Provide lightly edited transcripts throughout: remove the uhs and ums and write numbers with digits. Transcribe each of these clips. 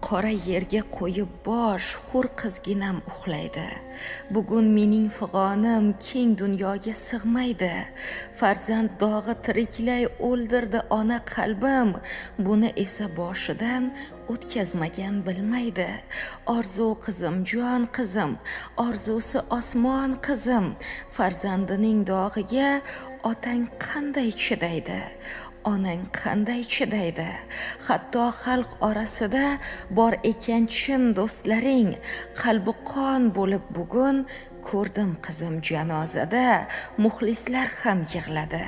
qora yerga qo'yib bosh hur qizginam uxlaydi. Bugun mening fig'onim keng dunyoga sig'maydi. Farzand dog'i tiriklay o'ldirdi ona qalbim, buni esa boshidan o'tkazmagan bilmaydi. Orzu qizim, jon qizim, orzusi osmon qizim, farzandining dog'iga otang qanday chidaydi? Onang qanday chidaydi? Hatto xalq orasida bor ekan chin do'stlaring, qalbi qon bo'lib bugun ko'rdim qizim janozada, muxlislar ham yig'ladi.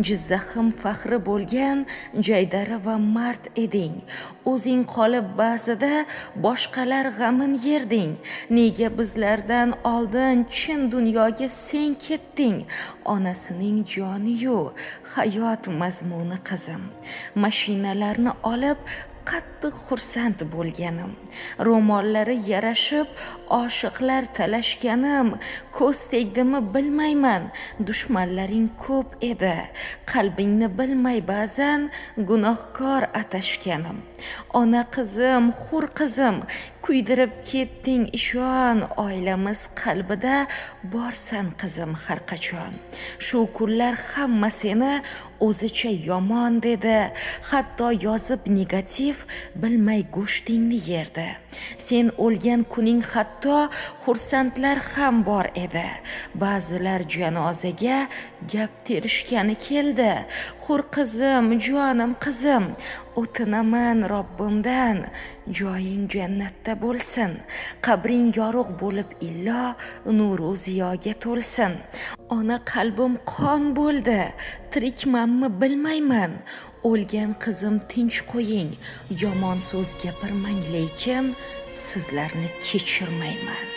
Jizzaxim faxri bo'lgan jaydari va mard eding. O'zing qolib ba'zida boshqalar g'amin yerding. Nega bizlardan oldin chin dunyoga sen ketding? Onasining joni-yu hayot mazmuni qizim. Mashinalarni olib qattiq xursand bo'lganim, ro'mollari yarashib oshiqlar talashganim, ko'z tegdimi bilmayman, dushmanlaring ko'p edi, qalbingni bilmay ba'zan gunohkor atashganim. Ona qizim, hur qizim, kuydirib ketding ishon, oilamiz qalbida borsan qizim har qachon. Shu kunlar hamma seni o'zicha yomon dedi, hatto yozib negativ bilmay go'shtingni yerdi. Sen o'lgan kuning hatto xursandlar ham bor edi. Ba'zilar janozaga gap terishgani keldi. Hur qizim, jonim qizim, o'tinaman Robbimdan, joying jannatda bo'lsin. Qabring yorug' bo'lib illo nuru ziyoga to'lsin. Ona qalbim qon bo'ldi, tirikmanmi bilmayman. O'lgan qizim tinch qo'ying, yomon so'z gapirmang, lekin sizlarni kechirmayman.